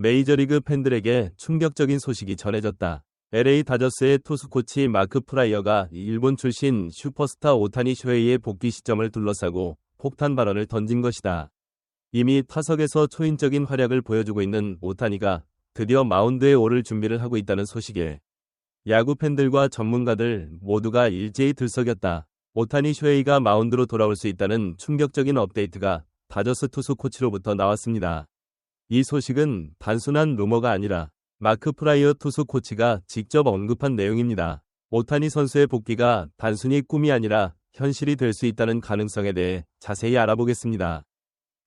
메이저리그 팬들에게 충격적인 소식이 전해졌다. LA 다저스의 투수 코치 마크 프라이어가 일본 출신 슈퍼스타 오타니 쇼헤이의 복귀 시점을 둘러싸고 폭탄 발언을 던진 것이다. 이미 타석에서 초인적인 활약을 보여주고 있는 오타니가 드디어 마운드에 오를 준비를 하고 있다는 소식에 야구 팬들과 전문가들 모두가 일제히 들썩였다. 오타니 쇼헤이가 마운드로 돌아올 수 있다는 충격적인 업데이트가 다저스 투수 코치로부터 나왔습니다. 이 소식은 단순한 루머가 아니라 마크 프라이어 투수 코치가 직접 언급한 내용입니다. 오타니 선수의 복귀가 단순히 꿈이 아니라 현실이 될 수 있다는 가능성에 대해 자세히 알아보겠습니다.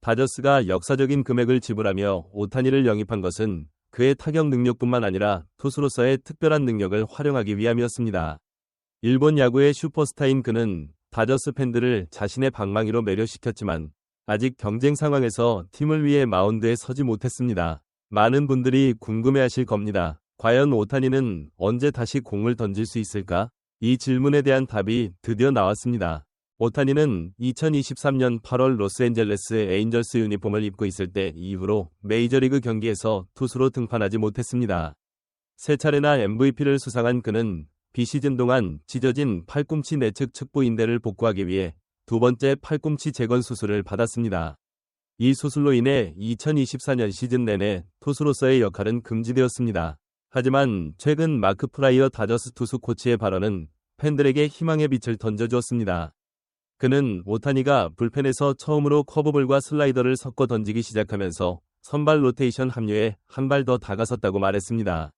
다저스가 역사적인 금액을 지불하며 오타니를 영입한 것은 그의 타격 능력뿐만 아니라 투수로서의 특별한 능력을 활용하기 위함이었습니다. 일본 야구의 슈퍼스타인 그는 다저스 팬들을 자신의 방망이로 매료시켰지만 아직 경쟁 상황에서 팀을 위해 마운드에 서지 못했습니다. 많은 분들이 궁금해하실 겁니다. 과연 오타니는 언제 다시 공을 던질 수 있을까? 이 질문에 대한 답이 드디어 나왔습니다. 오타니는 2023년 8월 로스앤젤레스 에인절스 유니폼을 입고 있을 때 이후로 메이저리그 경기에서 투수로 등판하지 못했습니다. 세 차례나 MVP를 수상한 그는 비시즌 동안 찢어진 팔꿈치 내측 측부 인대를 복구하기 위해 두 번째 팔꿈치 재건 수술을 받았습니다. 이 수술로 인해 2024년 시즌 내내 투수로서의 역할은 금지되었습니다. 하지만 최근 마크 프라이어 다저스 투수 코치의 발언은 팬들에게 희망의 빛을 던져주었습니다. 그는 오타니가 불펜에서 처음으로 커브볼과 슬라이더를 섞어 던지기 시작하면서 선발 로테이션 합류에 한 발 더 다가섰다고 말했습니다.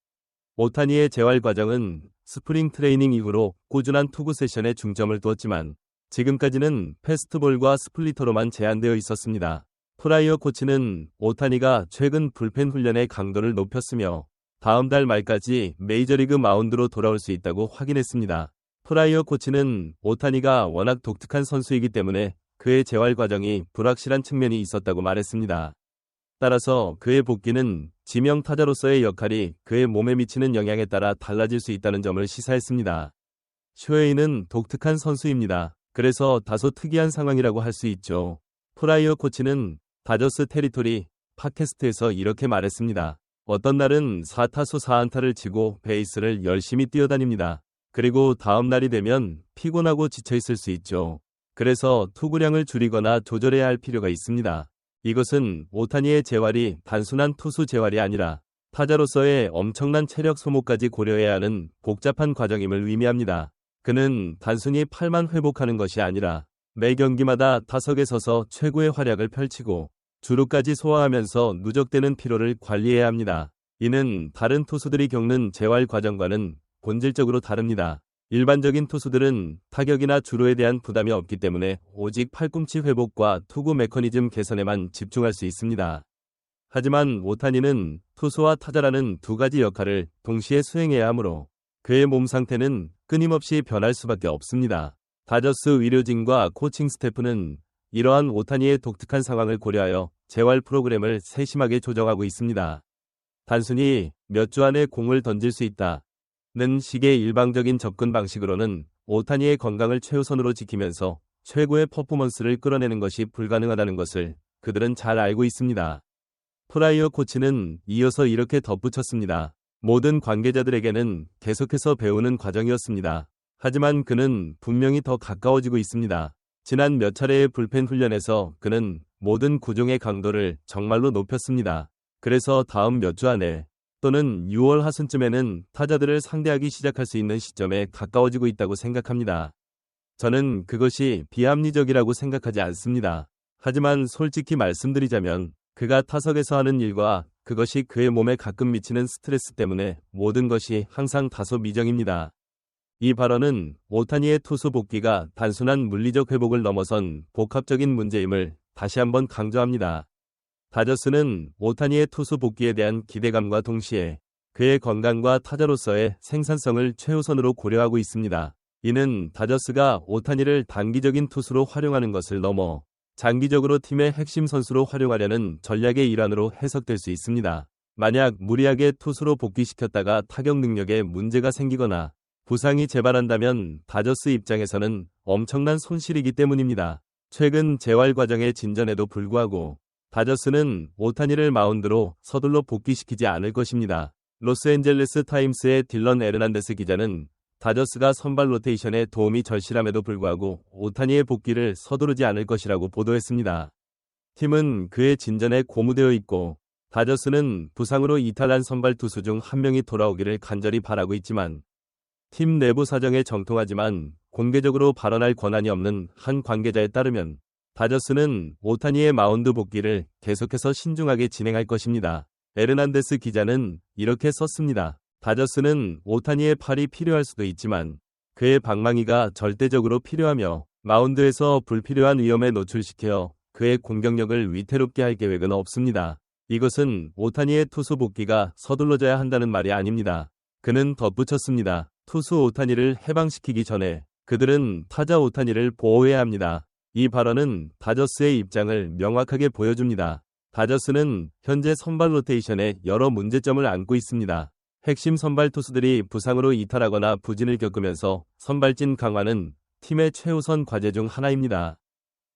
오타니의 재활 과정은 스프링 트레이닝 이후로 꾸준한 투구 세션에 중점을 두었지만 지금까지는 패스트볼과 스플리터로만 제한되어 있었습니다. 프라이어 코치는 오타니가 최근 불펜 훈련의 강도를 높였으며 다음 달 말까지 메이저리그 마운드로 돌아올 수 있다고 확인했습니다. 프라이어 코치는 오타니가 워낙 독특한 선수이기 때문에 그의 재활 과정이 불확실한 측면이 있었다고 말했습니다. 따라서 그의 복귀는 지명 타자로서의 역할이 그의 몸에 미치는 영향에 따라 달라질 수 있다는 점을 시사했습니다. 쇼헤이는 독특한 선수입니다. 그래서 다소 특이한 상황이라고 할 수 있죠. 프라이어 코치는 다저스 테리토리 팟캐스트에서 이렇게 말했습니다. 어떤 날은 4타수 4안타를 치고 베이스를 열심히 뛰어다닙니다. 그리고 다음 날이 되면 피곤하고 지쳐있을 수 있죠. 그래서 투구량을 줄이거나 조절해야 할 필요가 있습니다. 이것은 오타니의 재활이 단순한 투수 재활이 아니라 타자로서의 엄청난 체력 소모까지 고려해야 하는 복잡한 과정임을 의미합니다. 그는 단순히 팔만 회복하는 것이 아니라 매 경기마다 타석에 서서 최고의 활약을 펼치고 주루까지 소화하면서 누적되는 피로를 관리해야 합니다. 이는 다른 투수들이 겪는 재활 과정과는 본질적으로 다릅니다. 일반적인 투수들은 타격이나 주루에 대한 부담이 없기 때문에 오직 팔꿈치 회복과 투구 메커니즘 개선에만 집중할 수 있습니다. 하지만 오타니는 투수와 타자라는 두 가지 역할을 동시에 수행해야 하므로 그의 몸 상태는 끊임없이 변할 수밖에 없습니다. 다저스 의료진과 코칭 스태프는 이러한 오타니의 독특한 상황을 고려하여 재활 프로그램을 세심하게 조정하고 있습니다. 단순히 몇 주 안에 공을 던질 수 있다는 식의 일방적인 접근 방식으로는 오타니의 건강을 최우선으로 지키면서 최고의 퍼포먼스를 끌어내는 것이 불가능하다는 것을 그들은 잘 알고 있습니다. 프라이어 코치는 이어서 이렇게 덧붙였습니다. 모든 관계자들에게는 계속해서 배우는 과정이었습니다. 하지만 그는 분명히 더 가까워지고 있습니다. 지난 몇 차례의 불펜 훈련에서 그는 모든 구종의 강도를 정말로 높였습니다. 그래서 다음 몇 주 안에 또는 6월 하순쯤에는 타자들을 상대하기 시작할 수 있는 시점에 가까워지고 있다고 생각합니다. 저는 그것이 비합리적이라고 생각하지 않습니다. 하지만 솔직히 말씀드리자면 그가 타석에서 하는 일과 그것이 그의 몸에 가끔 미치는 스트레스 때문에 모든 것이 항상 다소 미정입니다. 이 발언은 오타니의 투수 복귀가 단순한 물리적 회복을 넘어선 복합적인 문제임을 다시 한번 강조합니다. 다저스는 오타니의 투수 복귀에 대한 기대감과 동시에 그의 건강과 타자로서의 생산성을 최우선으로 고려하고 있습니다. 이는 다저스가 오타니를 단기적인 투수로 활용하는 것을 넘어 장기적으로 팀의 핵심 선수로 활용하려는 전략의 일환으로 해석될 수 있습니다. 만약 무리하게 투수로 복귀시켰다가 타격 능력에 문제가 생기거나 부상이 재발한다면 다저스 입장에서는 엄청난 손실이기 때문입니다. 최근 재활 과정의 진전에도 불구하고 다저스는 오타니를 마운드로 서둘러 복귀시키지 않을 것입니다. 로스앤젤레스 타임스의 딜런 에르난데스 기자는 다저스가 선발 로테이션에 도움이 절실함에도 불구하고 오타니의 복귀를 서두르지 않을 것이라고 보도했습니다. 팀은 그의 진전에 고무되어 있고 다저스는 부상으로 이탈한 선발 투수 중 한 명이 돌아오기를 간절히 바라고 있지만 팀 내부 사정에 정통하지만 공개적으로 발언할 권한이 없는 한 관계자에 따르면 다저스는 오타니의 마운드 복귀를 계속해서 신중하게 진행할 것입니다. 에르난데스 기자는 이렇게 썼습니다. 다저스는 오타니의 팔이 필요할 수도 있지만 그의 방망이가 절대적으로 필요하며 마운드에서 불필요한 위험에 노출시켜 그의 공격력을 위태롭게 할 계획은 없습니다. 이것은 오타니의 투수 복귀가 서둘러져야 한다는 말이 아닙니다. 그는 덧붙였습니다. 투수 오타니를 해방시키기 전에 그들은 타자 오타니를 보호해야 합니다. 이 발언은 다저스의 입장을 명확하게 보여줍니다. 다저스는 현재 선발 로테이션에 여러 문제점을 안고 있습니다. 핵심 선발 투수들이 부상으로 이탈하거나 부진을 겪으면서 선발진 강화는 팀의 최우선 과제 중 하나입니다.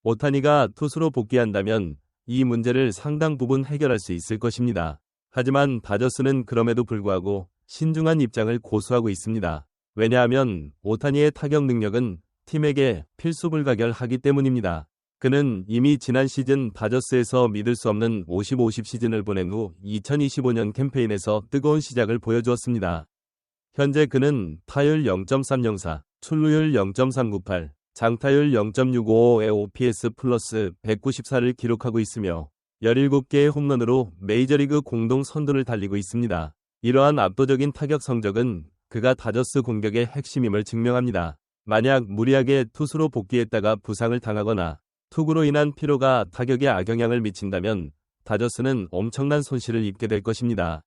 오타니가 투수로 복귀한다면 이 문제를 상당 부분 해결할 수 있을 것입니다. 하지만 다저스는 그럼에도 불구하고 신중한 입장을 고수하고 있습니다. 왜냐하면 오타니의 타격 능력은 팀에게 필수불가결하기 때문입니다. 그는 이미 지난 시즌 다저스에서 믿을 수 없는 50-50 시즌을 보낸 후 2025년 캠페인에서 뜨거운 시작을 보여주었습니다. 현재 그는 타율 0.304, 출루율 0.398, 장타율 0.655의 OPS 플러스 194를 기록하고 있으며 17개의 홈런으로 메이저리그 공동 선두를 달리고 있습니다. 이러한 압도적인 타격 성적은 그가 다저스 공격의 핵심임을 증명합니다. 만약 무리하게 투수로 복귀했다가 부상을 당하거나 투구로 인한 피로가 타격에 악영향을 미친다면 다저스는 엄청난 손실을 입게 될 것입니다.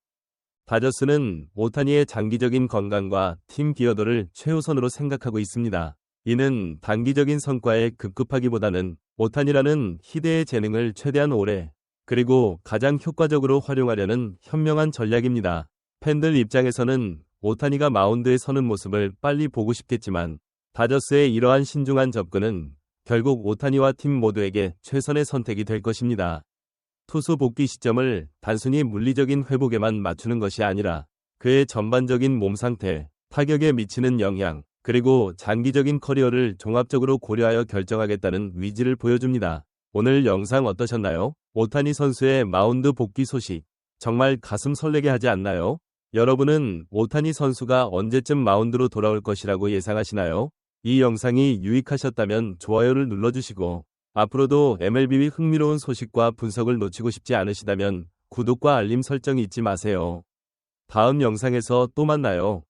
다저스는 오타니의 장기적인 건강과 팀 기여도를 최우선으로 생각하고 있습니다. 이는 단기적인 성과에 급급하기보다는 오타니라는 희대의 재능을 최대한 오래 그리고 가장 효과적으로 활용하려는 현명한 전략입니다. 팬들 입장에서는 오타니가 마운드에 서는 모습을 빨리 보고 싶겠지만 다저스의 이러한 신중한 접근은 결국 오타니와 팀 모두에게 최선의 선택이 될 것입니다. 투수 복귀 시점을 단순히 물리적인 회복에만 맞추는 것이 아니라 그의 전반적인 몸 상태, 타격에 미치는 영향, 그리고 장기적인 커리어를 종합적으로 고려하여 결정하겠다는 의지를 보여줍니다. 오늘 영상 어떠셨나요? 오타니 선수의 마운드 복귀 소식, 정말 가슴 설레게 하지 않나요? 여러분은 오타니 선수가 언제쯤 마운드로 돌아올 것이라고 예상하시나요? 이 영상이 유익하셨다면 좋아요를 눌러주시고 앞으로도 MLB의 흥미로운 소식과 분석을 놓치고 싶지 않으시다면 구독과 알림 설정 잊지 마세요. 다음 영상에서 또 만나요.